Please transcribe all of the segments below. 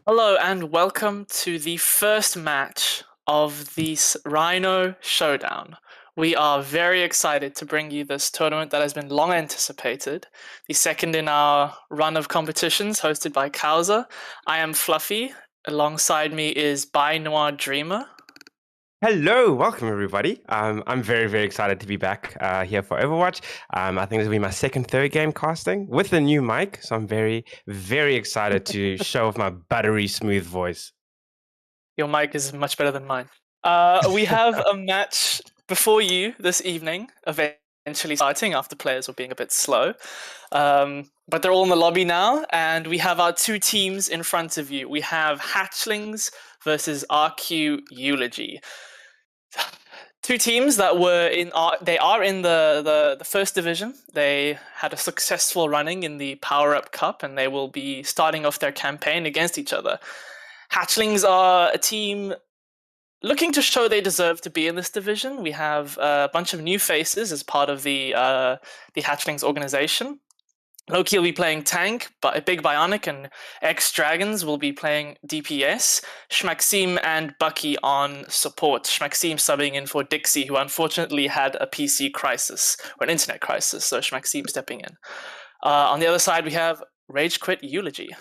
Hello and welcome to the first match of the Rhino Showdown. We are very excited to bring you this tournament that has been long anticipated, the second in our run of competitions hosted by Kauza. I am Fluffy. Alongside me is By Noir Dreamer. Hello, welcome everybody. I'm very excited to be back here for Overwatch. I think this will be my third game casting with a new mic, so I'm very excited to show off my buttery smooth voice. Your mic is much better than mine. We have a match before you this evening, eventually starting after players were being a bit slow. But they're all in the lobby now, and we have our two teams in front of you. We have Hatchlings versus RQ Eulogy. Two teams that were in they are in the first division. They had a successful running in the Power Up Cup, and they will be starting off their campaign against each other. Hatchlings are a team looking to show they deserve to be in this division. We have a bunch of new faces as part of the Hatchlings organization. Loki will be playing tank, but Big Bionic and X Dragons will be playing DPS. Shmaxim and Bucky on support. Shmaxim subbing in for Dixie, who unfortunately had a PC crisis, or an internet crisis, so Shmaxim stepping in. On the other side, we have Rage Quit Eulogy.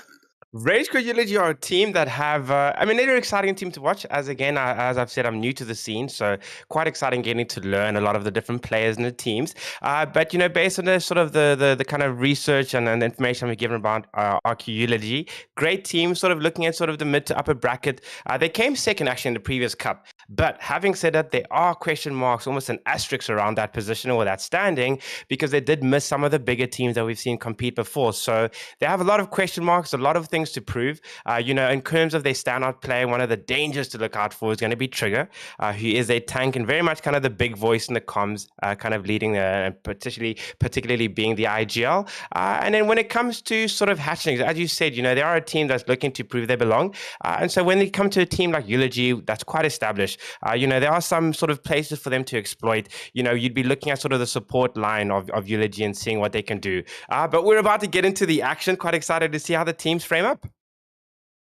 Rage Quit Eulogy are a team that have, they're an exciting team to watch. As I've said, I'm new to the scene, so quite exciting getting to learn a lot of the different players in the teams. But based on the sort of the kind of research and the information we're given about RQ Eulogy, great team, sort of looking at sort of the mid to upper bracket. They came second actually in the previous cup. But having said that, there are question marks, almost an asterisk around that position or that standing, because they did miss some of the bigger teams that we've seen compete before. So they have a lot of question marks, a lot of things to prove. In terms of their standout player, one of the dangers to look out for is going to be Trigger, who is a tank and very much kind of the big voice in the comms, kind of leading, particularly being the IGL. And then when it comes to sort of Hatchlings, as you said, they are a team that's looking to prove they belong. And so when they come to a team like Eulogy, that's quite established. There are some sort of places for them to exploit. You'd be looking at sort of the support line of Eulogy and seeing what they can do. But we're about to get into the action. Quite excited to see how the teams frame up.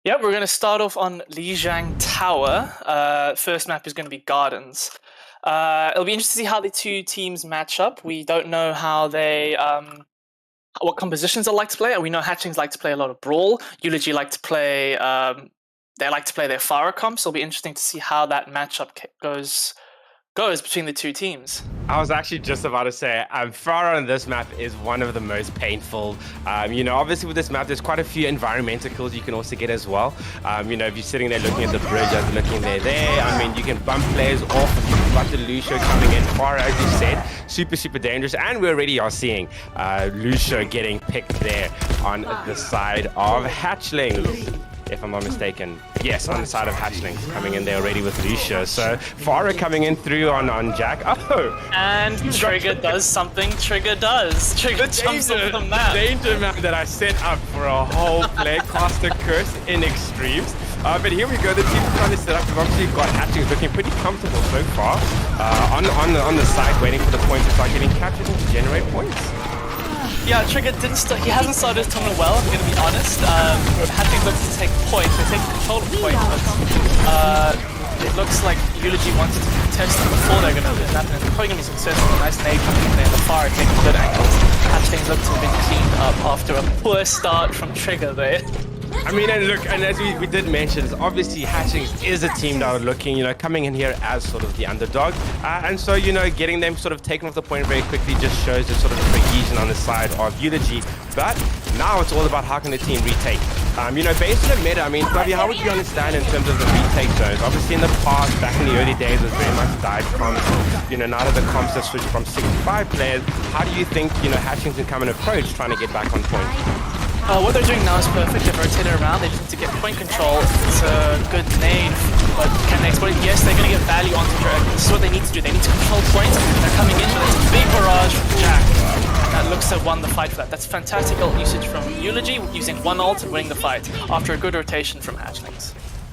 Yep, we're going to start off on Lijiang Tower. First map is going to be Gardens. It'll be interesting to see how the two teams match up. We don't know how they... what compositions they like to play. We know Hatchlings like to play a lot of Brawl. Eulogy like to play... they like to play their Pharah comp, so it'll be interesting to see how that matchup goes between the two teams. I was actually just about to say, Pharah on this map is one of the most painful. Obviously with this map, there's quite a few environmental kills you can also get as well. If you're sitting there looking at the bridge, as you're looking there, you can bump players off. You've got the Lucio coming in. Pharah, as you said, super dangerous. And we already are seeing Lucio getting picked there on the side of Hatchlings, if I'm not mistaken. Yes, on the side of Hatchlings, coming in there already with Lucio. So Pharah coming in through on Jack. Oh! And Trigger does something Trigger does. Trigger jumps over the map. Danger map that I set up for a whole play. Caster Curse in extremes. But here we go, the team is trying to set up. We've obviously got Hatchlings looking pretty comfortable so far. On the side, waiting for the point to start getting captured and to generate points. Yeah, Trigger he hasn't started his tournament well, I'm going to be honest. Hatchlings looks to take point, they take control of point, but it looks like Eulogy wanted to contest them before they're going to do that, and they're probably going to be successful. A nice nade coming in there in the far, taking good angles. Hatchlings look to have been cleaned up after a poor start from Trigger there. And as we did mention, obviously Hatchlings is a team that are looking, coming in here as sort of the underdog. And so, getting them sort of taken off the point very quickly just shows the sort of cohesion on the side of Eulogy. But now it's all about how can the team retake. Based on the meta, Flavia, how would you understand in terms of the retake zones? Obviously in the past, back in the early days, it was very much dive comps. Now that the comps have switched from 65 players, how do you think, Hatchlings can come and approach trying to get back on point? What they're doing now is perfect. They've rotated around. They just need to get point control. It's a good nade, but can they exploit it? Yes, they're going to get value onto Drake. This is what they need to do. They need to control points. They're coming in, but it's a big barrage from Jack. That looks to have won the fight for that. That's fantastic ult usage from Eulogy, using one ult and winning the fight after a good rotation from Hatchlings.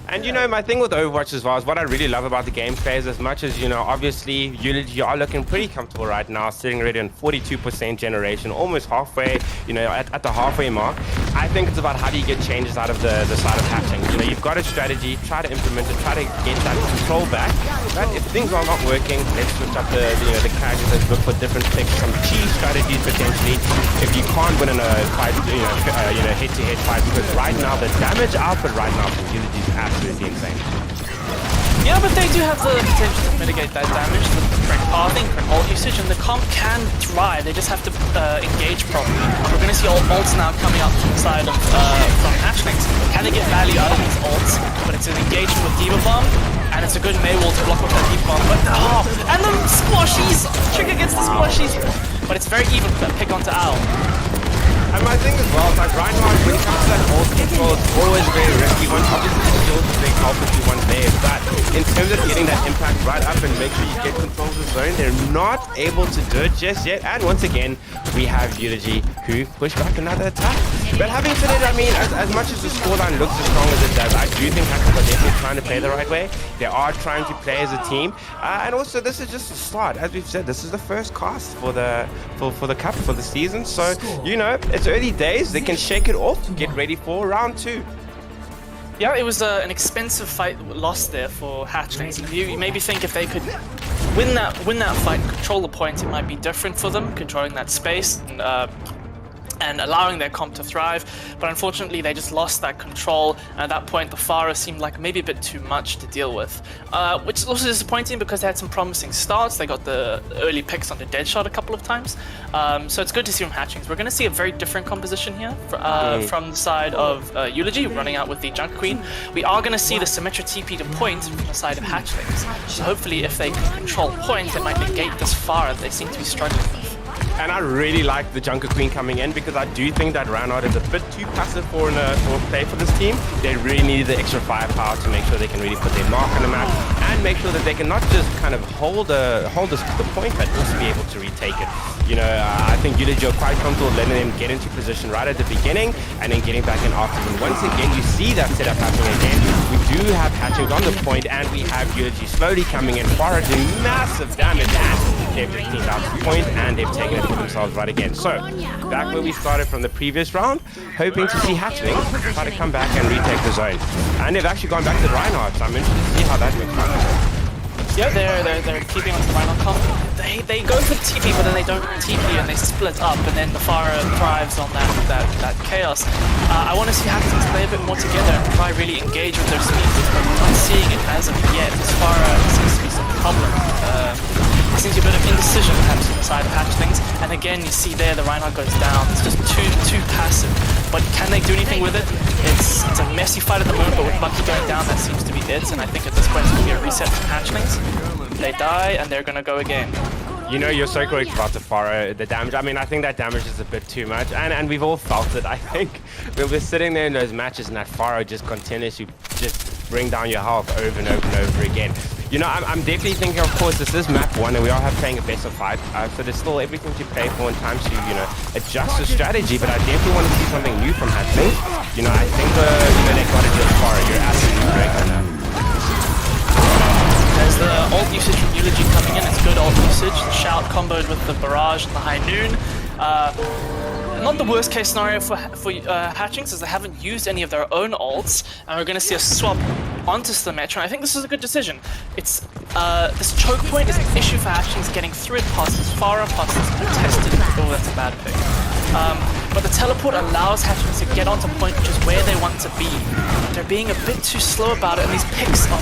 And you know, my thing with Overwatch as well is what I really love about the gameplay is as much as, you know, obviously Eulogy are looking pretty comfortable right now, sitting already on 42% generation, almost halfway, you know, at the halfway mark. I think it's about how do you get changes out of the side of Hatchlings. You know, you've got a strategy, try to implement it, try to get that control back. But if things are not working, let's switch up the characters, let's look for different picks, some cheese strategies potentially. If you can't win in a fight, head-to-head fight, because right now the damage output right now from Eulogy is absolutely insane. Yeah, but they do have the potential to mitigate that damage with correct pathing, correct ult usage, and the comp can thrive. They just have to engage properly. We're going to see ults now coming up from the side of from Hatchlings. Can they get value out of these ults? But it's an engagement with D.Va Bomb, and it's a good Mei wall to block off that D.Va Bomb. But and the squashies! Trigger gets the squashies! But it's very even for that pick onto Owl. And my thing as well, like Rhino, when it comes to that ult control, it's always very risky. One obviously the skills is big help if you want there, but in terms of getting that impact right up and make sure you get control of the zone, they're not able to do it just yet. And once again, we have Eulogy who push back another attack. But having said it, I mean, as much as the scoreline looks as strong as it does, I do think Hatchlings are definitely trying to play the right way. They are trying to play as a team, and also this is just a start. As we've said, this is the first cast for the cup for the season, so you know it's early days. They can shake it off, get ready for round 2. Yeah, it was an expensive fight lost there for Hatchlings. You maybe think if they could win that fight, control the point, it might be different for them, controlling that space and allowing their comp to thrive, but unfortunately they just lost that control, and at that point the Pharah seemed like maybe a bit too much to deal with, which is also disappointing because they had some promising starts. They got the early picks on the Deadshot a couple of times, so it's good to see from Hatchlings. We're going to see a very different composition here from the side of Eulogy, running out with the Junker Queen. We are going to see the Symmetra TP to point from the side of Hatchlings, so hopefully if they can control point, it might negate this Pharah that they seem to be struggling with. And I really like the Junker Queen coming in because I do think that Rhino is a bit too passive for play for this team. They really need the extra firepower to make sure they can really put their mark on the map and make sure that they can not just kind of hold the point, but also be able to retake it. You know, I think Eulogy are quite comfortable letting them get into position right at the beginning and then getting back in afterwards. And once again, you see that setup happening again. We do have Hatchlings on the point, and we have Eulogy slowly coming in, Pharah doing massive damage, and they've just cleaned out the point, and they've taken it for themselves right again. So, back where we started from the previous round, hoping to see Hatchlings try to come back and retake the zone. And they've actually gone back to Rhino, so I'm interested to see how that looks like. Yeah, they're keeping on to Rhino comp. They go for TP, but then they don't TP and they split up, and then the Pharah thrives on that chaos. I want to see Hatchlings play a bit more together and try really engage with their speed, but we're not seeing it as of yet. This Pharah seems to be some problem. There seems to be a bit of indecision perhaps on the side of Hatchlings, and again you see there the Rhino goes down. It's just too passive. But can they do anything with it? It's a messy fight at the moment, but with Bucky going down, that seems to be it. And I think at this point it's going to be a reset from Hatchlings. They die, and they're going to go again. You know, you're so correct about the Pharah, the damage. I mean, I think that damage is a bit too much, and we've all felt it. I think we're sitting there in those matches, and that Pharah just continues to just bring down your health over and over and over again. You know, I'm definitely thinking, of course, this is map 1, and we are playing a best of 5, so there's still everything to play for and time to, you know, adjust the strategy, but I definitely want to see something new from Hatchlings. You know, I think, they got to do with Pharah. You're absolutely correct on that. There's the ult usage from Eulogy coming in. It's good ult usage. The shout comboed with the barrage and the high noon. Not the worst case scenario for Hatchlings, as they haven't used any of their own ults, and we're going to see a swap onto Symmetra. I think this is a good decision. It's this choke point is an issue for Hatchlings, getting through it past this Pharah, past this contested. Oh, that's a bad pick. But the teleport allows Hatchlings to get onto point, which is where they want to be. They're being a bit too slow about it, and these picks are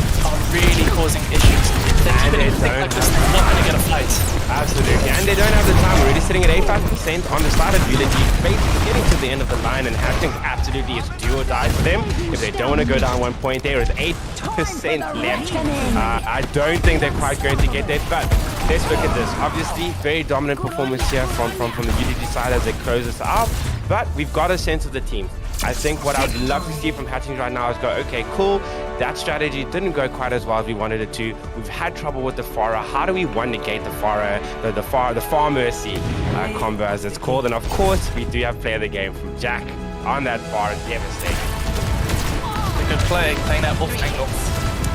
really causing issues. They keep it like this, they're not going to get a fight. Absolutely, and they don't have the time. We're already sitting at 85% on the side of Eulogy, basically getting to the end of the line, and Hatchlings absolutely is do or die for them. If they don't want to go down 1 point, there is 8% left. I don't think they're quite going to get there, but let's look at this. Obviously, very dominant performance here from the Eulogy side as they close this out, but we've got a sense of the team. I think what I would love to see from Hatchlings right now is go, okay, cool, that strategy didn't go quite as well as we wanted it to. We've had trouble with the Pharah. How do we negate the Pharah, the Far Mercy combo as it's called? And of course, we do have player of the game from Jack on that Pharah, devastating. good play, playing that off angle.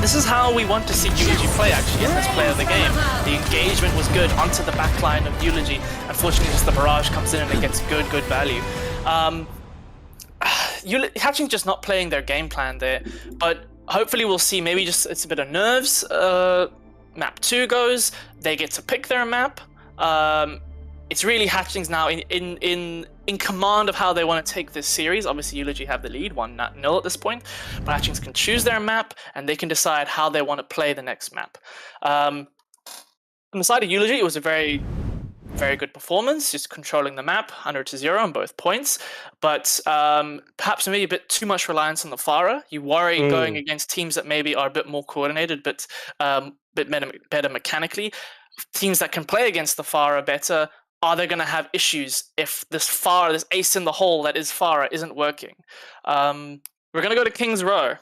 This is how we want to see Eulogy play, actually, in this play of the game. The engagement was good onto the backline of Eulogy. Unfortunately, just the barrage comes in and it gets good value. Hatchlings just not playing their game plan there, but hopefully we'll see maybe just it's a bit of nerves. Map 2 goes, they get to pick their map. It's really Hatchlings now in command of how they want to take this series. Obviously, Eulogy have the lead, 1-0 at this point, but Hatchlings can choose their map and they can decide how they want to play the next map. From the side of Eulogy, it was a very good performance, just controlling the map 100-0 on both points, but perhaps maybe a bit too much reliance on the Pharah. You worry going against teams that maybe are a bit more coordinated, but bit better mechanically. Teams that can play against the Pharah better, are they going to have issues if this Pharah, this ace in the hole that is Pharah, isn't working? We're going to go to King's Row.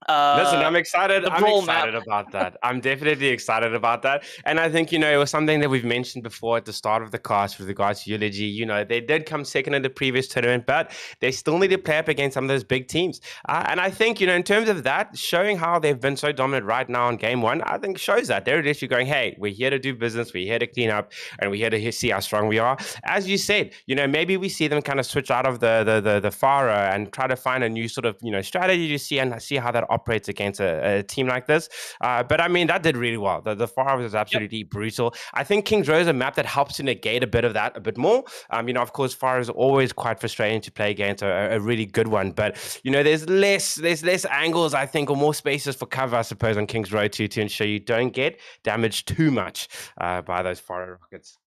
Listen, I'm excited. I'm excited about that. I'm definitely excited about that. And I think, it was something that we've mentioned before at the start of the cast with regards to Eulogy. They did come second in the previous tournament, but they still need to play up against some of those big teams. And I think, in terms of that, showing how they've been so dominant right now in game 1, I think shows that. They're literally going, hey, we're here to do business, we're here to clean up, and we're here to see how strong we are. As you said, maybe we see them kind of switch out of the Pharah and try to find a new sort of, strategy to see and see how that operates against a team like this. But I mean, that did really well. The Pharah was absolutely brutal. I think King's Row is a map that helps to negate a bit of that a bit more. Of course, Pharah is always quite frustrating to play against a really good one. But, there's less angles, I think, or more spaces for cover, I suppose, on King's Row to ensure you don't get damaged too much by those Pharah rockets.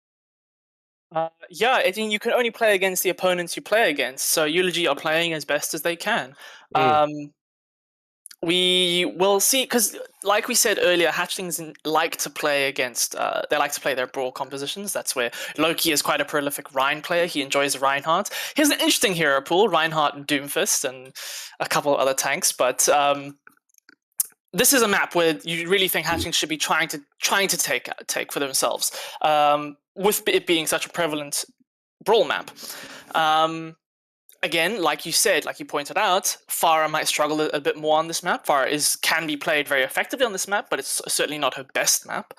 Yeah, I think you can only play against the opponents you play against. So Eulogy are playing as best as they can. We will see, because like we said earlier, Hatchlings like to play against, they like to play their brawl compositions. That's where Loki is quite a prolific Rhine player. He enjoys Reinhardt. He has an interesting hero pool, Reinhardt and Doomfist and a couple of other tanks, but this is a map where you really think Hatchlings should be trying to take for themselves, with it being such a prevalent brawl map. Again, like you said, like you pointed out, Pharah might struggle a bit more on this map. Pharah can be played very effectively on this map, but it's certainly not her best map.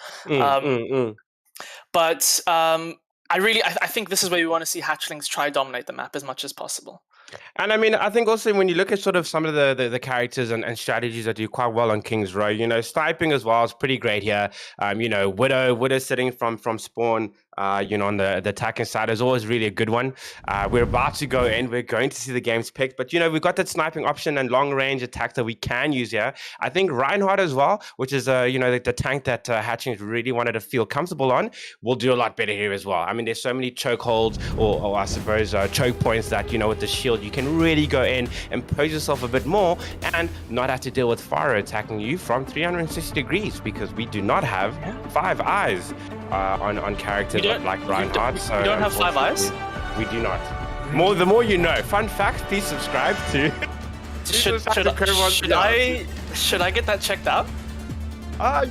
But I think this is where we want to see Hatchlings try dominate the map as much as possible. And I mean, I think also when you look at sort of some of the characters and strategies that do quite well on King's Row, sniping as well is pretty great here. Widow sitting from spawn, on the attacking side is always really a good one. We're about to go in. We're going to see the games picked, but we've got that sniping option and long range attack that we can use here. I think Reinhardt as well, which is the tank that Hatchlings really wanted to feel comfortable on, will do a lot better here as well. I mean, there's so many choke holds or I suppose choke points that with the shield you can really go in and pose yourself a bit more and not have to deal with Pharah attacking you from 360 degrees, because we do not have 5 eyes on characters like Reinhardt. So we don't have 5 eyes? We do not. The more you know. Fun fact, please subscribe to... Should I get that checked out?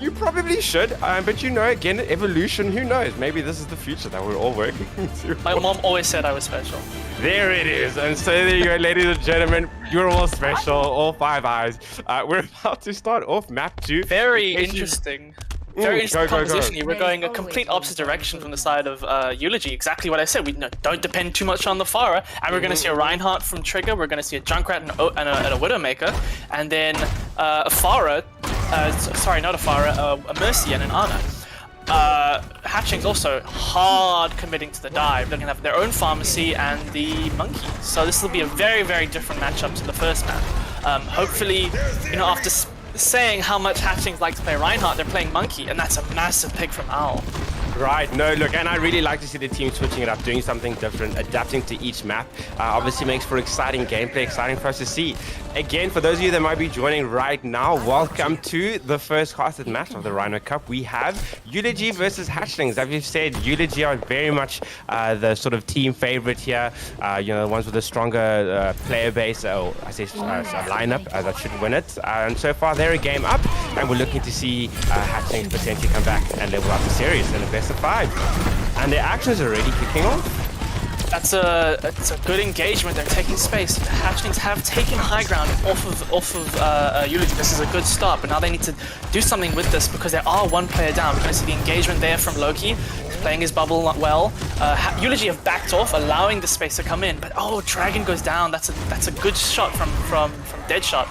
You probably should, but again, evolution, who knows? Maybe this is the future that we're all working to. My mom always said I was special. There it is. And so there you go, ladies and gentlemen. You're all special, all 5 eyes. We're about to start off map 2. Very interesting. Very interesting composition here. We're going a complete opposite direction from the side of Eulogy. Exactly what I said. We don't depend too much on the Pharah. And we're going to see a Reinhardt from Trigger. We're going to see a Junkrat and a Widowmaker. And then a Pharah. Sorry, not a Pharah. A Mercy and an Ana. Hatchlings also hard committing to the dive. They're going to have their own pharmacy and the monkey. So this will be a very, very different matchup to the first map. Hopefully, after saying how much Hatchlings like to play Reinhardt, they're playing Monkey, and that's a massive pick from Owl. Right, no, look, and I really like to see the team switching it up, doing something different, adapting to each map. Obviously makes for exciting gameplay, exciting for us to see. Again, for those of you that might be joining right now, welcome to the first casted match of the Rhino Cup. We have Eulogy versus Hatchlings. As we've said, Eulogy are very much the sort of team favorite here. The ones with a stronger player base, or I say lineup, that should win it. And so far, they're a game up, and we're looking to see Hatchlings potentially come back and level up the series in the best of 5. And their actions are already kicking off. it's a good engagement. They're taking space. The Hatchlings have taken high ground off of Eulogy. This is a good start, but now they need to do something with this because there are one player down. We're going to see the engagement there from Loki. He's playing his bubble well. Eulogy have backed off, allowing the space to come in. But oh, Dragon goes down. That's a good shot from Deadshot.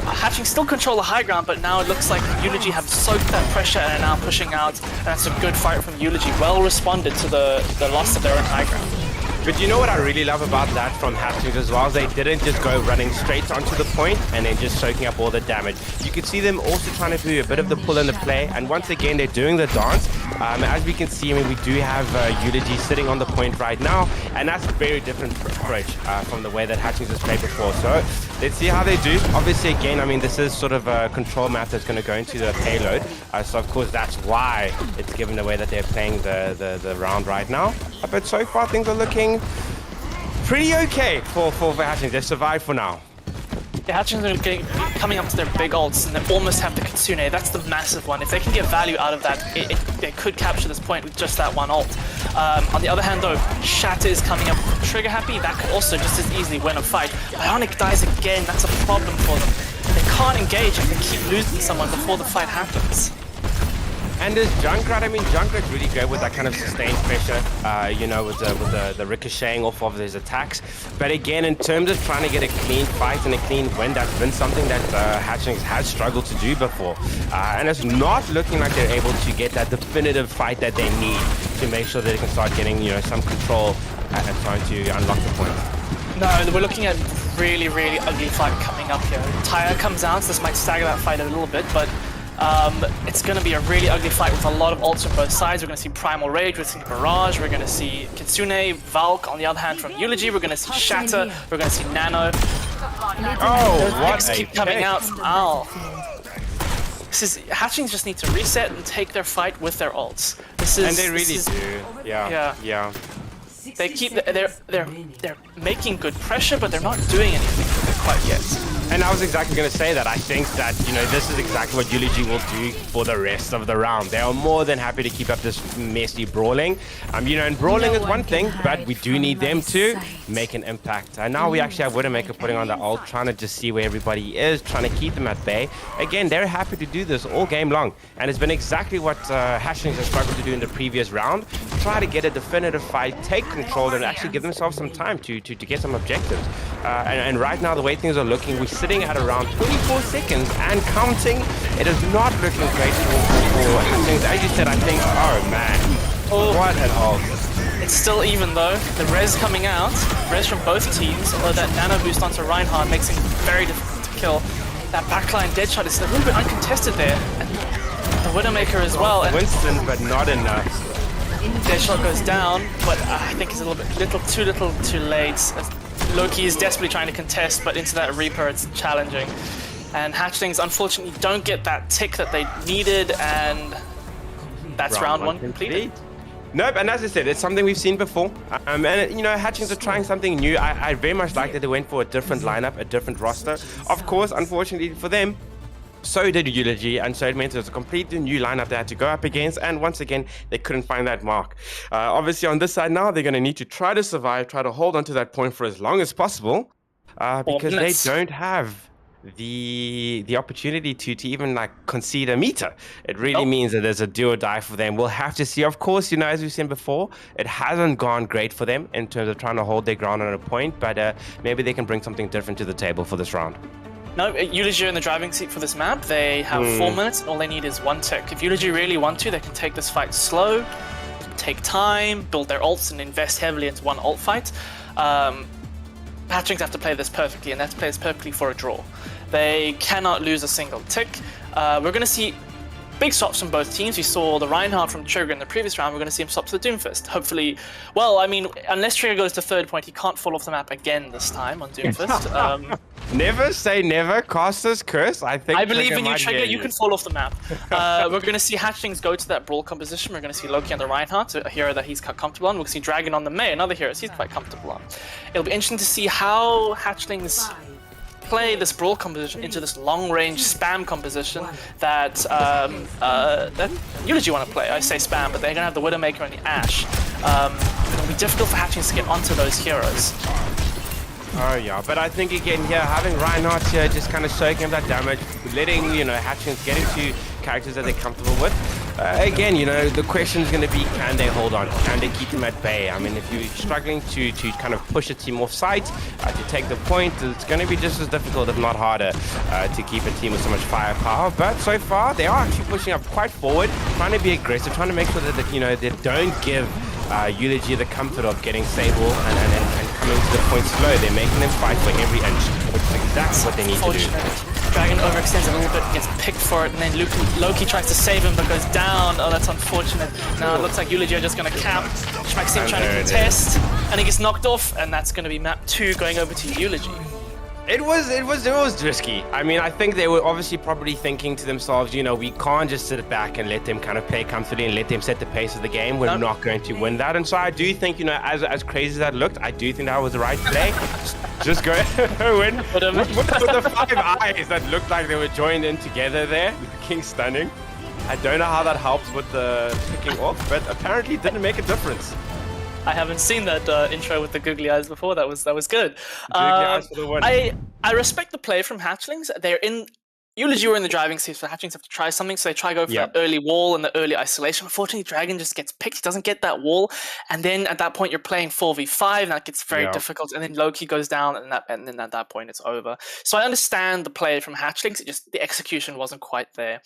Hatchling still control the high ground, but now it looks like Eulogy have soaked that pressure and are now pushing out. And that's a good fight from Eulogy. Well responded to the loss of their own high ground. But you know what I really love about that from Hatchlings as well? Is they didn't just go running straight onto the point and then just soaking up all the damage. You could see them also trying to do a bit of the pull and the play. And once again, they're doing the dance. As we can see, I mean, we do have Eulogy sitting on the point right now. And that's a very different approach from the way that Hatchlings has played before. So let's see how they do. Obviously, again, I mean, this is sort of a control map that's going to go into the payload. So, of course, that's why it's given the way that they're playing the round right now. But so far, things are looking pretty okay for Hatchlings. They survived for now. The Hatchlings are coming up to their big ults and they almost have the Kitsune. That's the massive one. If they can get value out of that, they could capture this point with just that one ult. On the other hand though, Shatter is coming up trigger happy. That could also just as easily win a fight. Bionic dies again. That's a problem for them. They can't engage if they keep losing someone before the fight happens. And there's Junkrat. I mean, Junkrat's really good with that kind of sustained pressure, you know, with the ricocheting off of his attacks. But again, in terms of trying to get a clean fight and a clean win, that's been something that Hatchlings has struggled to do before. And it's not looking like they're able to get that definitive fight that they need to make sure that they can start getting, you know, some control and trying to unlock the point. No, we're looking at really, really ugly fight coming up here. Tyre comes out, so this might stagger that fight a little bit, but it's going to be a really ugly fight with a lot of ults on both sides. We're going to see Primal Rage, we're going to see Barrage, we're going to see Kitsune, Valk on the other hand from Eulogy, we're going to see Shatter, we're going to see Nano. Oh, what Those keep coming out from Owl. Hatchlings just need to reset and take their fight with their ults. And they really do. Yeah. They keep they're making good pressure, but they're not doing anything with it quite yet. And I was exactly going to say that. I think that, you know, this is exactly what Eulogy will do for the rest of the round. They are more than happy to keep up this messy brawling. You know, and brawling is one thing, but we do need them to make an impact. And now we actually have Widowmaker putting on the ult, trying to just see where everybody is, trying to keep them at bay. Again, they're happy to do this all game long. And it's been exactly what Hatchlings have struggled to do in the previous round. Try to get a definitive fight, take control, and actually give themselves some time to get some objectives. And right now, the way things are looking, we're sitting at around 24 seconds and counting. It is not looking great for Hatchlings. As you said, I think, oh man, what an ult. It's still even though. The res coming out, res from both teams, although that nano boost onto Reinhardt makes him very difficult to kill. That backline Deadshot is a little bit uncontested there. And the Widowmaker as well. And Winston, but not enough. Deadshot goes down, but I think it's a little too late. Loki is desperately trying to contest, but into that Reaper it's challenging. And Hatchlings unfortunately don't get that tick that they needed, and that's round one completed. Nope, and as I said, it's something we've seen before. And, you know, Hatchlings are trying something new. I very much like that they went for a different lineup, a different roster. Of course, unfortunately for them, so did Eulogy, and so it meant it was a completely new lineup they had to go up against, and once again, they couldn't find that mark. Obviously, on this side now, they're going to need to try to survive, try to hold on to that point for as long as possible, because they don't have the opportunity to even like concede a meter. It really means that there's a do or die for them. We'll have to see. Of course, you know, as we've seen before, it hasn't gone great for them in terms of trying to hold their ground on a point, but maybe they can bring something different to the table for this round. No, Eulogy are in the driving seat for this map. They have 4 minutes, and all they need is one tick. If Eulogy really want to, they can take this fight slow, take time, build their ults, and invest heavily into one ult fight. Hatchlings have to play this perfectly, and they have to play this perfectly for a draw. They cannot lose a single tick. We're going to see big stops from both teams. We saw the Reinhardt from Trigger in the previous round. We're going to see him stop to the Doomfist. Hopefully, well, I mean, unless Trigger goes to third point, he can't fall off the map again this time on Doomfist. Never say never. Caster's curse. I believe in you, Trigger. You can fall off the map. We're going to see Hatchlings go to that brawl composition. We're going to see Loki on the Reinhardt, a hero that he's quite comfortable on. We'll see Dragon on the Mei, another hero he's quite comfortable on. It'll be interesting to see how Hatchlings play this brawl composition into this long-range spam composition that that Eulogy want to play. I say spam, but they're gonna have the Widowmaker and the Ashe. It'll be difficult for Hatchlings to get onto those heroes. Oh yeah, but I think again here, having Rhino here just kind of soaking up that damage, letting, Hatchlings get into characters that they're comfortable with. Again, the question is going to be, can they hold on? Can they keep them at bay? I mean, if you're struggling to kind of push a team off site, to take the point, it's going to be just as difficult, if not harder, to keep a team with so much firepower. But so far, they are actually pushing up quite forward, trying to be aggressive, trying to make sure that they don't give Eulogy the comfort of getting stable and coming to the point slow. They're making them fight for every inch, which is exactly what they need to do. Dragon overextends a little bit, gets picked for it, and then Loki tries to save him but goes down. Oh, that's unfortunate. Now it looks like Eulogy are just going to camp. Maxim trying to contest, and he gets knocked off, and that's going to be map 2 going over to Eulogy. It was risky. I mean, I think they were obviously probably thinking to themselves, we can't just sit back and let them kind of play comfortably and let them set the pace of the game. We're not going to win that. And so I do think, as crazy as that looked, I do think that was the right play. Just go win with the 5 eyes that looked like they were joined in together there. Looking stunning. I don't know how that helps with the picking off, but apparently it didn't make a difference. I haven't seen that intro with the googly eyes before. That was good. Eyes for the win. I respect the play from Hatchlings. They're in Eulogy were in the driving seat, so Hatchlings have to try something. So they try to go for that early wall and the early isolation. Unfortunately, Dragon just gets picked. He doesn't get that wall, and then at that point you're playing 4v5, and that gets very difficult. And then Loki goes down, and then at that point it's over. So I understand the play from Hatchlings. It just the execution wasn't quite there.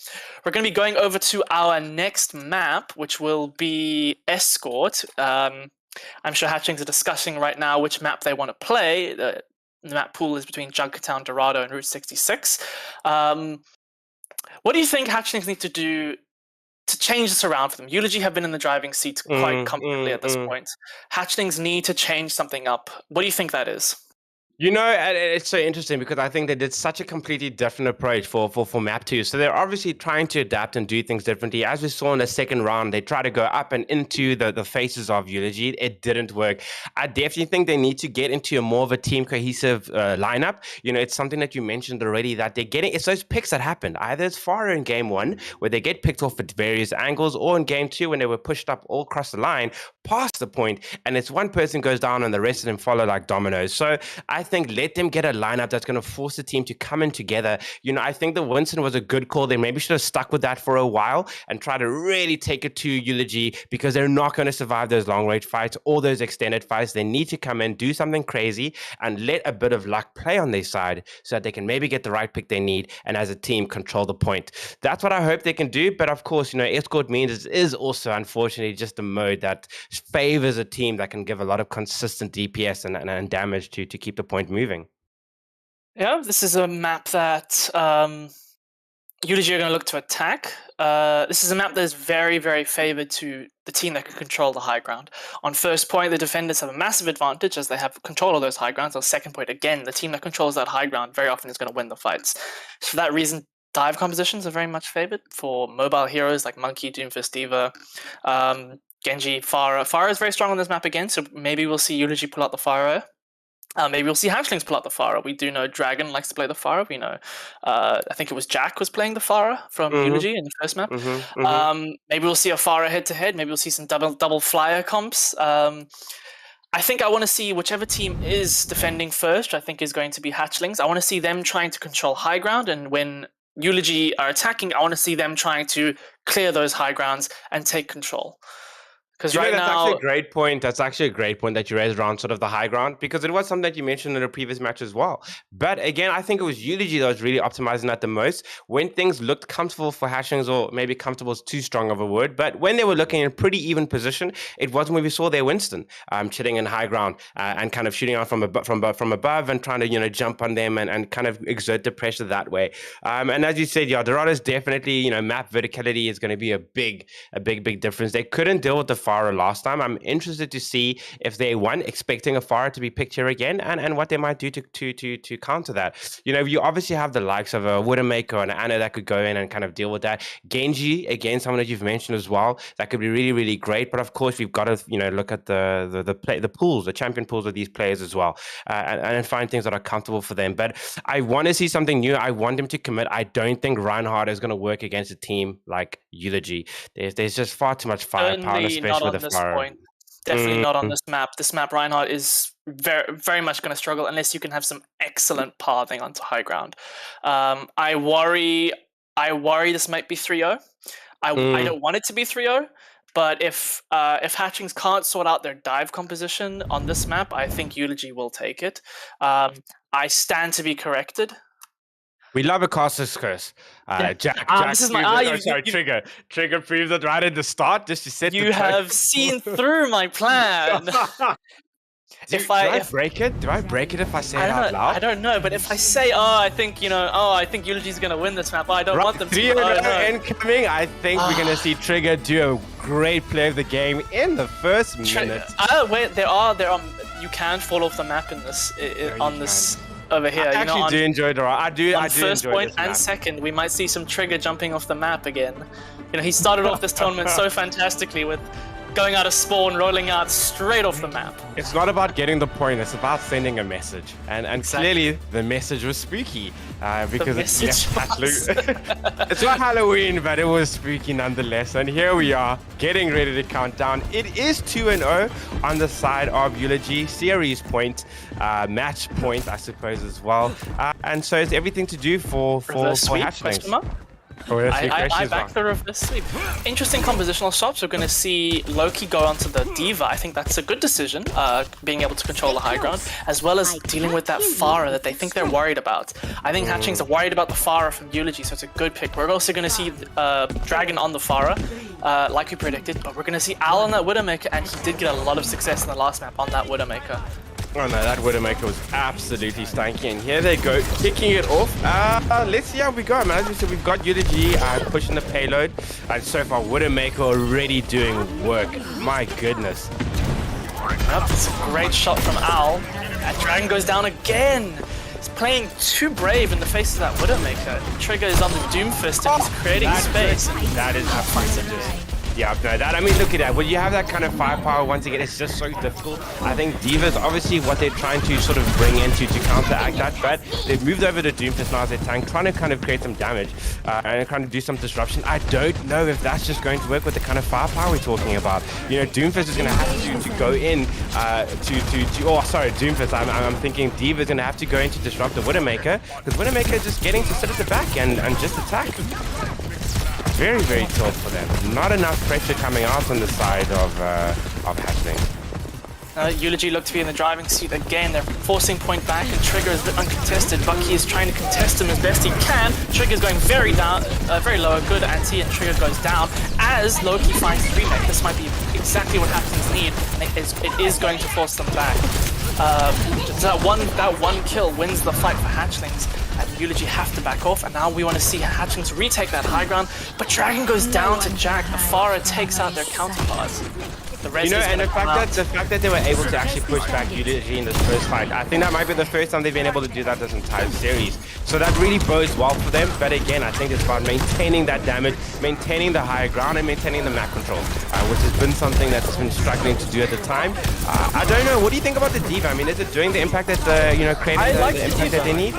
We're going to be going over to our next map, which will be Escort. I'm sure Hatchlings are discussing right now which map they want to play. The map pool is between Junkertown, Dorado, and Route 66. What do you think Hatchlings need to do to change this around for them? Eulogy have been in the driving seat quite comfortably at this point. Hatchlings need to change something up. What do you think that is? It's so interesting because I think they did such a completely different approach for map 2. So they're obviously trying to adapt and do things differently. As we saw in the second round, they try to go up and into the faces of Eulogy. It didn't work. I definitely think they need to get into a more of a team cohesive lineup. It's something that you mentioned already that they're getting. It's those picks that happened. Either it's Farah in game 1 where they get picked off at various angles, or in game 2 when they were pushed up all across the line past the point, and it's one person goes down and the rest of them follow like dominoes. So I think let them get a lineup that's going to force the team to come in together. I think the Winston was a good call. They maybe should have stuck with that for a while and try to really take it to Eulogy, because they're not going to survive those long range fights or those extended fights. They need to come in, do something crazy, and let a bit of luck play on their side so that they can maybe get the right pick they need and as a team control the point. That's what I hope they can do. But of course, Escort means it is also unfortunately just a mode that favors a team that can give a lot of consistent DPS and damage to keep the point moving. Yeah, this is a map that Eulogy are going to look to attack. This is a map that is very, very favored to the team that can control the high ground. On first point, the defenders have a massive advantage as they have control of those high grounds. On second point, again, the team that controls that high ground very often is going to win the fights. So for that reason, dive compositions are very much favored for mobile heroes like Monkey, Doomfist, Diva, Genji, Pharah. Pharah is very strong on this map again, so maybe we'll see Eulogy pull out the Pharah. Maybe we'll see Hatchlings pull out the Pharah. We do know Dragon likes to play the Pharah. We know, I think it was Jack was playing the Pharah from Eulogy in the first map. Maybe we'll see a Pharah head-to-head. Maybe we'll see some double flyer comps. I think I want to see whichever team is defending first, I think is going to be Hatchlings. I want to see them trying to control high ground, and when Eulogy are attacking, I want to see them trying to clear those high grounds and take control. Because right that's now, actually a great point. That's actually a great point that you raised around sort of the high ground, because it was something that you mentioned in a previous match as well. But again, I think it was Eulogy that was really optimizing that the most when things looked comfortable for Hatchlings, or maybe comfortable is too strong of a word. But when they were looking in a pretty even position, it wasn't when we saw their Winston chilling in high ground and kind of shooting out from above and trying to jump on them and kind of exert the pressure that way. And as you said, Dorado's definitely map verticality is going to be a big difference. They couldn't deal with the Pharah last time. I'm interested to see if they expecting a Pharah to be picked here again, and what they might do to counter that. You know, you obviously have the likes of a Widowmaker and Anna that could go in and kind of deal with that. Genji, again, someone that you've mentioned as well, that could be really, really great. But of course, we've got to, look at the pools, the champion pools of these players as well, and find things that are comfortable for them. But I want to see something new. I want them to commit. I don't think Reinhardt is going to work against a team like Eulogy. There's just far too much firepower, especially with the fire. Definitely not on this map. This map, Reinhardt is very, very much going to struggle unless you can have some excellent pathing onto high ground. I worry this might be 3-0. I don't want it to be 3-0, but if Hatchlings can't sort out their dive composition on this map, I think Eulogy will take it. I stand to be corrected. We love a caster's curse. Jack, this is Trigger. Trigger proves it right at the start, just to set you have seen through my plan. Do I break it? Do I break it if I say it out loud? I don't know, but if I say, I think Eulogy's going to win this map, I don't want them to. 3-0 incoming. I think we're going to see Trigger do a great play of the game in the first minute. Wait, there are. You can fall off the map in this over here. I actually do enjoy the I do first enjoy point and second, we might see some Trigger jumping off the map again. He started off this tournament so fantastically with going out of spawn, rolling out straight off the map. It's not about getting the point, it's about sending a message. And exactly. Clearly, the message was spooky. Because it's not Halloween, but it was spooky nonetheless. And here we are, getting ready to count down. It is 2-0 on the side of Eulogy. Series point, match point, I suppose, as well. And so it's everything to do for Hatchlings. I back the reverse sweep. Interesting compositional shots. We're going to see Loki go onto the D.Va. I think that's a good decision, being able to control the high ground, as well as dealing with that Pharah that they think they're worried about. I think Hatchlings are worried about the Pharah from Eulogy, so it's a good pick. We're also going to see Dragon on the Pharah, like we predicted, but we're going to see Al on that Widowmaker, and he did get a lot of success in the last map on that Widowmaker. Oh no, that Widowmaker was absolutely stanky, and here they go, kicking it off. Let's see how we go, man. As we said, we've got Eulogy pushing the payload, and so far Widowmaker already doing work. My goodness. That's a great shot from Al, and Dragon goes down again. He's playing too brave in the face of that Widowmaker. Trigger is on the Doomfist, and he's creating space. That is absolutely. Yeah, no, look at that. When you have that kind of firepower, once again, it's just so difficult. I think D.Va is obviously what they're trying to sort of bring into to counteract that, but they've moved over to Doomfist now as their tank, trying to kind of create some damage and trying to do some disruption. I don't know if that's just going to work with the kind of firepower we're talking about. Doomfist is going to have to go in Doomfist. I'm thinking D.Va is going to have to go in to disrupt the Widowmaker, because Widowmaker is just getting to sit at the back and just attack. Very, very tough for them. Not enough pressure coming out on the side of Hatchlings. Eulogy look to be in the driving seat again. They're forcing point back, and Trigger is a bit uncontested. Bucky is trying to contest him as best he can. Trigger's going very low, a good anti, and Trigger goes down as Loki finds the remake. This might be exactly what Hatchlings need, and it is going to force them back. That one kill wins the fight for Hatchlings, and Eulogy have to back off, and now we want to see Hatchlings retake that high ground, but Dragon goes down to Jack. Pharah takes out their counterparts. And the fact that they were able to actually push back Eulogy in this first fight, I think that might be the first time they've been able to do that this entire series. So that really bodes well for them. But again, I think it's about maintaining that damage, maintaining the higher ground, and maintaining the map control, which has been something that's been struggling to do at the time. I don't know. What do you think about the D.Va? I mean, is it doing the impact that creating the impact that they need?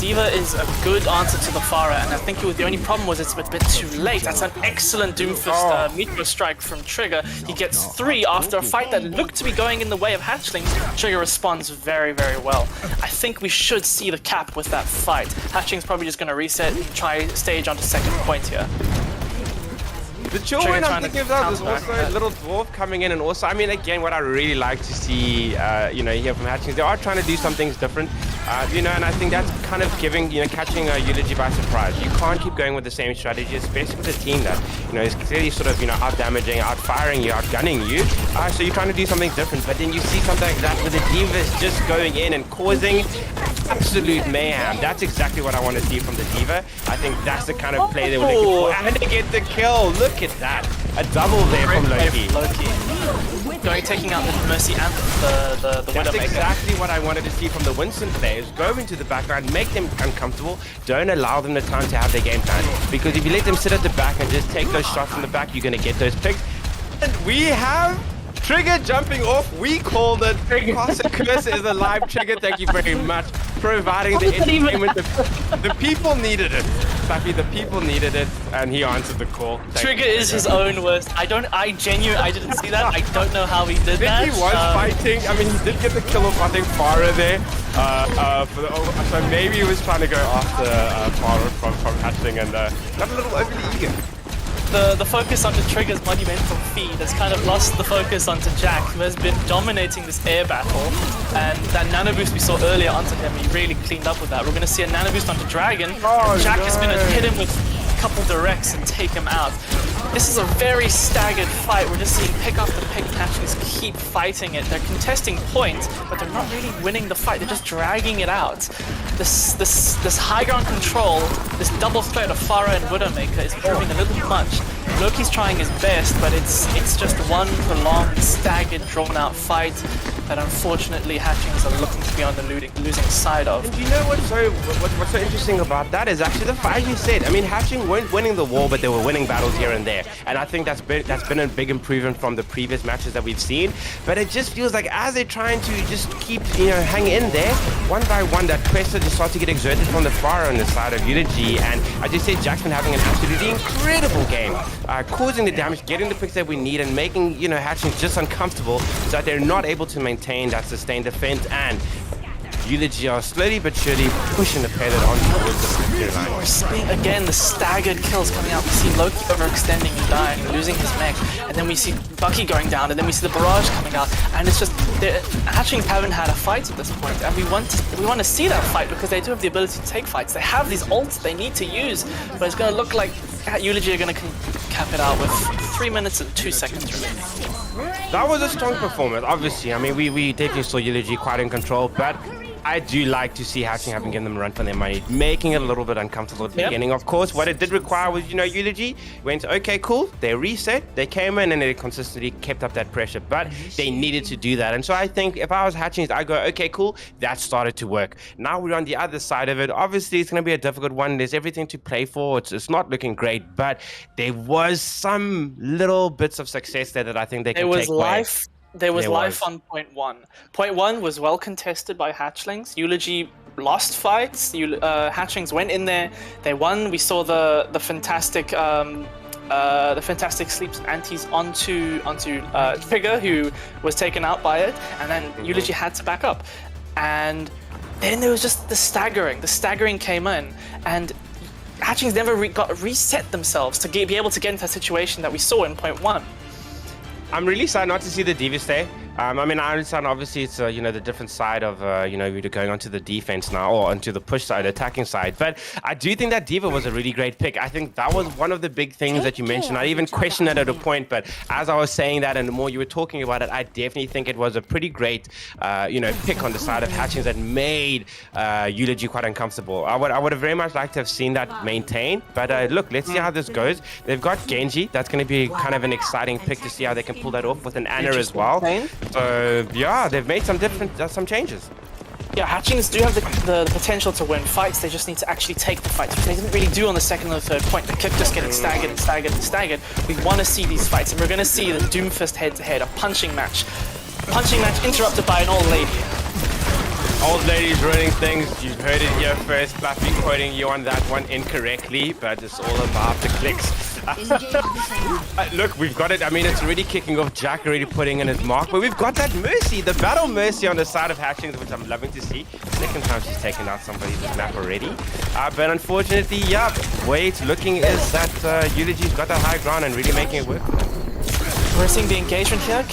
D.Va is a good answer to the Pharah, and I think the only problem was it's a bit too late. That's an excellent Doomfist meteor strike from Trigger. He gets 3 after a fight that looked to be going in the way of Hatchlings. Trigger responds very, very well. I think we should see the cap with that fight. Hatchlings probably just going to reset and try stage onto second point here. The chill one I'm thinking about is also Little Dwarf coming in, and also, I mean, again, what I really like to see, here from Hatchlings, they are trying to do some things different, and I think that's kind of catching Eulogy by surprise. You can't keep going with the same strategy, especially with a team that, is clearly sort of, out-damaging, out-firing you, out-gunning you, so you're trying to do something different, but then you see something like that with the D.Vas just going in and causing absolute mayhem. That's exactly what I want to see from the D.Va. I think that's the kind of play they were looking for. And they get the kill. Look at that. A double there from Loki. Going, taking out the Mercy and the That's Widowmaker. exactly what I wanted to see from the Winston players. Go into the background, make them uncomfortable. Don't allow them the time to have their game plan. Because if you let them sit at the back and just take those shots from the back, you're going to get those picks. And we have Trigger jumping off. We called it. Classic Curse is a live Trigger. Thank you very much. Providing the entertainment. The people needed it. Safi, the people needed it, and he answered the call. Trigger is his own worst. I didn't see that. I don't know how he did that. He was fighting. I mean, he did get the kill off, I think, Farah there. So maybe he was trying to go after Farah from Hatchling and got a little overly eager. The focus onto Trigger's monumental feed has kind of lost the focus onto Jack, who has been dominating this air battle, and that nano boost we saw earlier onto him, he really cleaned up with that. We're going to see a nano boost onto Dragon. Jack is going to hit him with a couple directs and take him out. This is a very staggered fight. We're just seeing pick after pick Hatchlings keep fighting it. They're contesting points, but they're not really winning the fight. They're just dragging it out. This high ground control, this double threat of Farah and Widowmaker is proving a little much. Loki's trying his best, but it's just one prolonged, staggered, drawn-out fight that unfortunately Hatchlings are looking to be on the losing side of. And do you know what's so interesting about that is actually the fight you said. I mean, Hatchling weren't winning the war, but they were winning battles here and there. And I think that's been a big improvement from the previous matches that we've seen. But it just feels like as they're trying to just keep, hang in there, one by one, that pressure just starts to get exerted from the far on the side of Eulogy. And I just said Jackson having an absolutely incredible game, causing the damage, getting the picks that we need, and making Hatchlings just uncomfortable so that they're not able to maintain that sustained defense. And Eulogy are slowly but surely pushing the payload on towards the clear line. We're seeing again the staggered kills coming out. We see Loki overextending and dying, losing his mech, and then we see Bucky going down, and then we see the barrage coming out, and it's just the Hatchlings haven't had a fight at this point, and we want to see that fight because they do have the ability to take fights. They have these ults they need to use, but it's going to look like Eulogy are going to cap it out with 3 minutes and 2 seconds remaining. That was a strong performance, obviously. I mean, we definitely saw Eulogy quite in control, but I do like to see Hatchling having given them a run for their money, making it a little bit uncomfortable at the beginning. Of course, what it did require was, Eulogy went, okay, cool, they reset, they came in and they consistently kept up that pressure, but they needed to do that. And so I think if I was Hatchlings, I'd go, okay, cool, that started to work. Now we're on the other side of it. Obviously, it's going to be a difficult one. There's everything to play for. It's not looking great, but there was some little bits of success there that I think they can take away. There was life on point one. Point one was well contested by Hatchlings. Eulogy lost fights. Hatchlings went in there. They won. We saw the fantastic sleeps antis onto Trigger, who was taken out by it, and then Eulogy had to back up. And then there was just the staggering. The staggering came in, and Hatchlings never reset themselves to be able to get into that situation that we saw in point one. I'm really sad not to see the D.Va stay. I mean, I understand obviously it's the different side of we're going onto the defense now, or onto the push side, attacking side. But I do think that D.Va was a really great pick. I think that was one of the big things that you mentioned. I even questioned it at a point, but as I was saying that and the more you were talking about it, I definitely think it was a pretty great pick on the side of Hatchings that made Eulogy quite uncomfortable. I would have very much liked to have seen that maintained. But look, let's see how this goes. They've got Genji. That's going to be kind of an exciting pick to see how they can pull that off with an Ana as well. So yeah, they've made some changes. Yeah, Hatchlings do have the potential to win fights. They just need to actually take the fights, which they didn't really do on the second or third point. They kept just getting staggered and staggered and staggered. We want to see these fights, and we're going to see the Doomfist head-to-head, a punching match. Punching match interrupted by an old lady. Old ladies ruining things. You've heard it here first. Fluffy quoting you on that one incorrectly, but it's all about the clicks. Look, we've got it. I mean, it's already kicking off. Jack already putting in his mark, but we've got that Mercy, the Battle Mercy on the side of Hatchlings, which I'm loving to see. Second time she's taken out somebody this map already. But unfortunately, way it's looking is that Eulogy's got that high ground and really making it work. We're seeing the engagement here.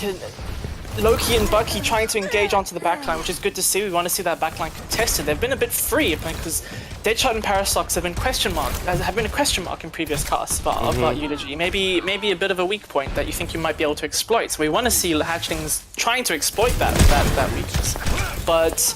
Loki and Bucky trying to engage onto the backline, which is good to see. We want to see that backline contested. They've been a bit free because Deadshot and Parasox have been a question mark in previous casts about Eulogy. Maybe a bit of a weak point that you think you might be able to exploit. So we want to see Hatchlings trying to exploit that weakness. But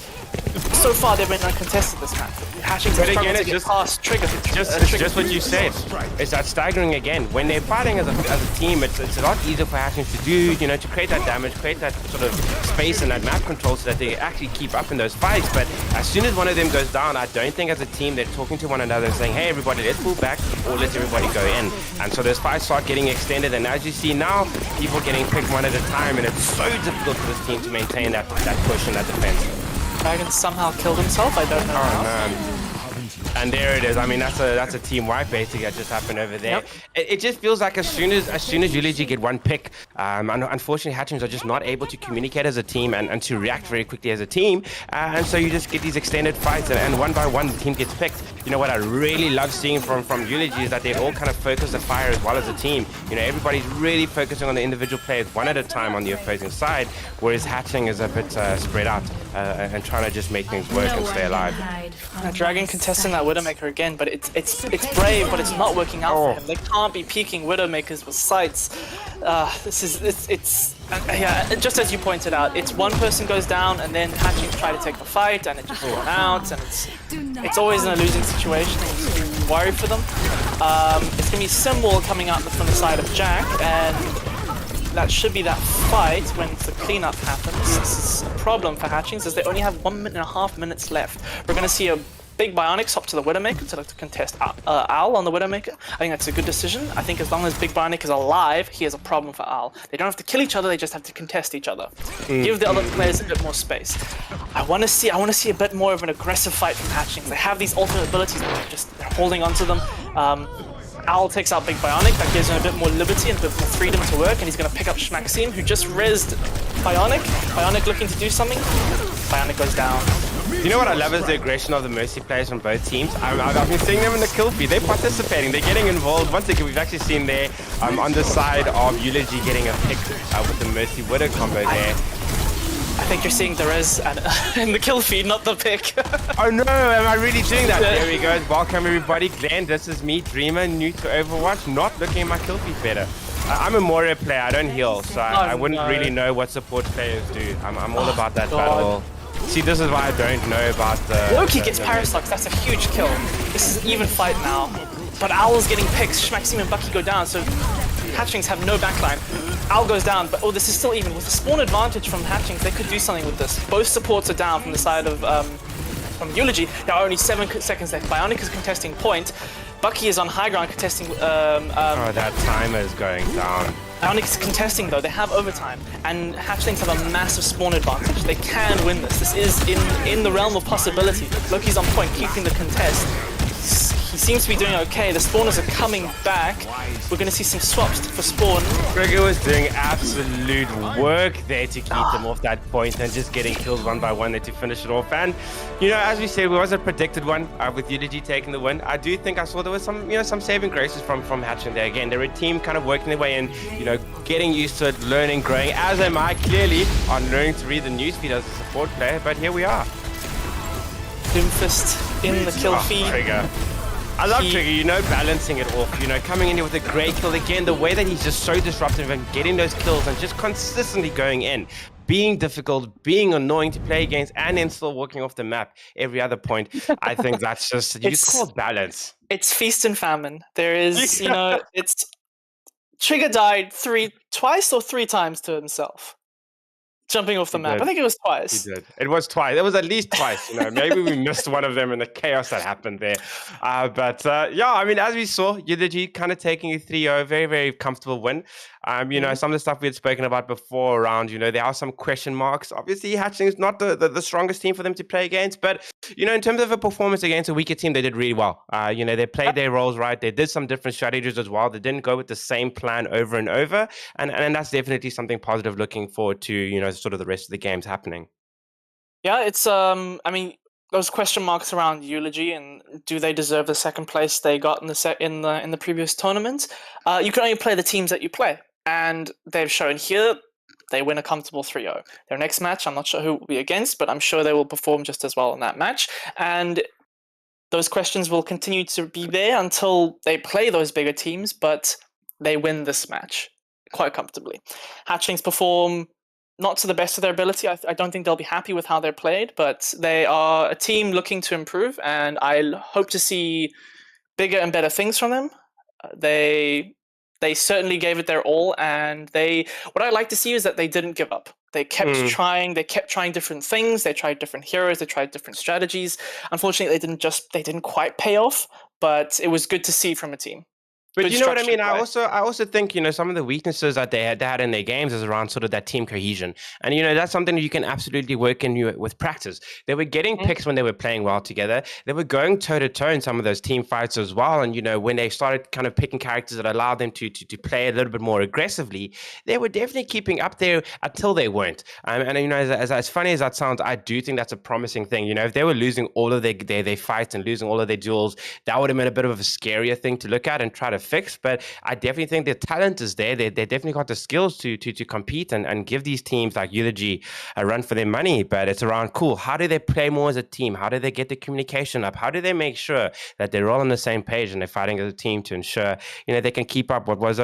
so far they've been uncontested this match. Hatchlings have struggled to get past Trigger. It's just what you said. It's that staggering again. When they're fighting as a team, it's a lot easier for Hatchlings to do, to create that damage, create that sort of space and that map control so that they actually keep up in those fights. But as soon as one of them goes down, I don't think as a team they're talking to one another and saying, hey everybody, let's pull back or let everybody go in. And so those fights start getting extended, and as you see now, people getting picked one at a time, and it's so difficult for this team to maintain that push and that defense. Dragon somehow killed himself, I don't know how. Man. And there it is. I mean, that's a team wipe basically that just happened over there. Yep. It just feels like as soon as Eulogy get one pick, unfortunately Hatchlings are just not able to communicate as a team and to react very quickly as a team. And so you just get these extended fights, and one by one the team gets picked. You know what I really love seeing from Eulogy is that they all kind of focus the fire as well as a team. Everybody's really focusing on the individual players one at a time on the opposing side, whereas Hatchling is a bit spread out and trying to just make things work and stay alive. Dragon contesting that Widowmaker again, but it's brave, but it's not working out for him. They can't be peeking Widowmakers with sights. Yeah, just as you pointed out, it's one person goes down and then Hatchlings try to take the fight and it just run out, and it's always in a losing situation. You worry for them. It's gonna be Symbol coming out from the side of Jack, and that should be that fight when the cleanup happens. This is a problem for Hatchlings as they only have 1.5 minutes left. We're gonna see a big Bionic hop to the Widowmaker to contest Owl on the Widowmaker. I think that's a good decision. I think as long as Big Bionic is alive, he has a problem for Owl. They don't have to kill each other, they just have to contest each other. Give the other players a bit more space. I want to see a bit more of an aggressive fight from Hatchlings. They have these ultimate abilities, but they're holding onto them. Owl takes out Big Bionic, that gives him a bit more liberty and a bit more freedom to work, and he's going to pick up Maxime, who just rezzed Bionic. Bionic looking to do something. Bionic goes down. You know what I love is the aggression of the Mercy players from both teams. I've been seeing them in the kill feed. They're participating. They're getting involved. Once again, we've actually seen there on the side of Eulogy getting a pick with the Mercy Widow combo there. I think you're seeing the res in the kill feed, not the pick. Oh no, am I really doing that? There we go. Welcome everybody. Glenn, this is me, Dreamer, new to Overwatch, not looking at my kill feed better. I'm a Moira player, I don't heal, so I wouldn't really know what support players do. I'm all about that battle. See, this is why I don't know about the... Loki gets Paraslux, that's a huge kill. This is an even fight now. But Owl's getting picks, Maxime and Bucky go down, so Hatchlings have no backline. Owl goes down, but this is still even. With the spawn advantage from Hatchlings, they could do something with this. Both supports are down from the side of from Eulogy. There are only 7 seconds left. Bionic is contesting point. Bucky is on high ground contesting... oh, that timer is going down. Bionic is contesting though, they have overtime, and Hatchlings have a massive spawn advantage. They can win this. This is in the realm of possibility. Loki's on point, keeping the contest. He seems to be doing okay. The spawners are coming back. We're going to see some swaps for spawn. Gregor was doing absolute work there to keep them off that point and just getting kills one by one there to finish it off. And, as we said, it was a predicted one with Eulogy taking the win. I do think I saw there was some saving graces from Hatchling there. Again, they're a team kind of working their way in, getting used to it, learning, growing, as am I clearly on learning to read the newsfeed as a support player. But here we are. Doomfist in the kill feed. Trigger. I love Trigger, balancing it off, coming in here with a great kill. Again, the way that he's just so disruptive and getting those kills and just consistently going in, being difficult, being annoying to play against, and then still walking off the map every other point. I think that's just, you just call balance. It's feast and famine. There is, it's... Trigger died twice or 3 times to himself. Jumping off the map. I think it was twice. He did. It was twice. It was at least twice. Maybe we missed one of them in the chaos that happened there. But as we saw, Eulogy kind of taking a 3-0, very, very comfortable win. Some of the stuff we had spoken about before around, there are some question marks. Obviously, Hatchling is not the strongest team for them to play against. But, in terms of a performance against a weaker team, they did really well. They played their roles right. They did some different strategies as well. They didn't go with the same plan over and over. And that's definitely something positive looking forward to, sort of the rest of the games happening. Yeah, it's those question marks around Eulogy and do they deserve the second place they got in the previous tournament? You can only play the teams that you play, and they've shown here they win a comfortable 3-0. Their next match, I'm not sure who will be against, but I'm sure they will perform just as well in that match. And those questions will continue to be there until they play those bigger teams, but they win this match quite comfortably. Hatchlings perform not to the best of their ability. I don't think they'll be happy with how they're played, but they are a team looking to improve, and I hope to see bigger and better things from them. They certainly gave it their all, and what I like to see is that they didn't give up. They kept Mm. trying. They kept trying different things. They tried different heroes. They tried different strategies. Unfortunately, they didn't quite pay off, but it was good to see from a team. But Good you know what I structured mean? I play. also I also think, some of the weaknesses that they had in their games is around sort of that team cohesion. And that's something that you can absolutely work in with practice. They were getting Mhm. picks when they were playing well together. They were going toe to toe in some of those team fights as well. And when they started kind of picking characters that allowed them to play a little bit more aggressively, they were definitely keeping up there until they weren't. And as funny as that sounds, I do think that's a promising thing. If they were losing all of their fights and losing all of their duels, that would have been a bit of a scarier thing to look at and try to fix. But I definitely think their talent is there. They definitely got the skills to compete and give these teams like Eulogy a run for their money. But it's around, cool, how do they play more as a team? How do they get the communication up? How do they make sure that they're all on the same page and they're fighting as a team to ensure they can keep up what was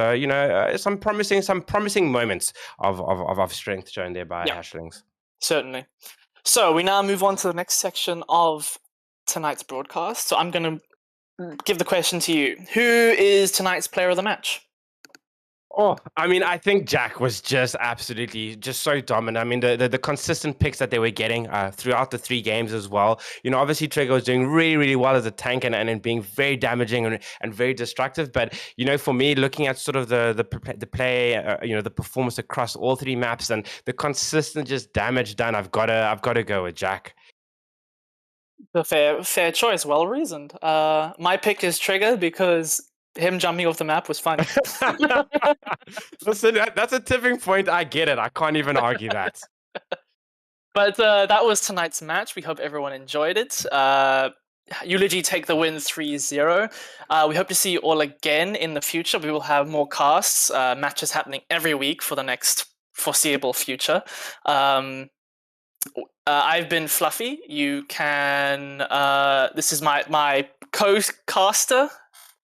some promising moments of strength shown there by Yeah, Hatchlings. certainly. So we now move on to the next section of tonight's broadcast. So I'm going to give the question to you. Who is tonight's player of the match? Oh, I mean, I think Jack was just absolutely just so dominant. I mean, the consistent picks that they were getting throughout the 3 games as well. Obviously Trigger was doing really, really well as a tank and being very damaging and very destructive. But for me, looking at sort of the play, the performance across all 3 maps and the consistent just damage done, I've got to go with Jack. The fair choice, well reasoned. My pick is Trigger because him jumping off the map was funny. Listen, that's a tipping point. I get it. I can't even argue that. But that was tonight's match. We hope everyone enjoyed it. Eulogy take the win 3-0. We hope to see you all again in the future. We will have more casts, matches happening every week for the next foreseeable future. I've been Fluffy. You can. This is my co-caster,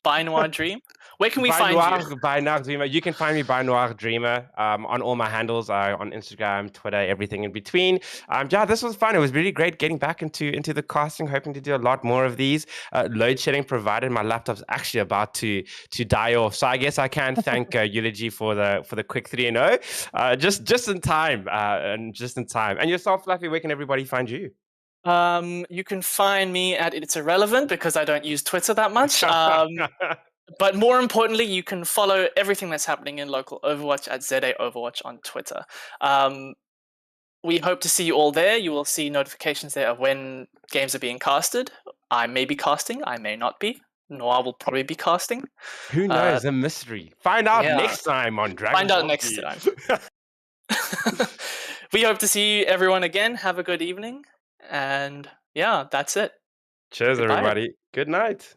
Binoir Dream. Where can we find you? By Noir Dreamer. You can find me by Noir Dreamer on all my handles, on Instagram, Twitter, everything in between. Yeah, this was fun. It was really great getting back into the casting, hoping to do a lot more of these. Load shedding provided. My laptop's actually about to die off. So I guess I can thank Eulogy for the quick 3-0. Just in time. And just in time. And yourself, Fluffy, where can everybody find you? You can find me at It's Irrelevant because I don't use Twitter that much. But more importantly, you can follow everything that's happening in local Overwatch at ZA Overwatch on Twitter. We hope to see you all there. You will see notifications there of when games are being casted. I may be casting, I may not be. Noah will probably be casting. Who knows? A mystery. Find out next time on Dragon Find out Ball next Z. time. We hope to see everyone again. Have a good evening. And yeah, that's it. Cheers, Goodbye. everybody. Good night.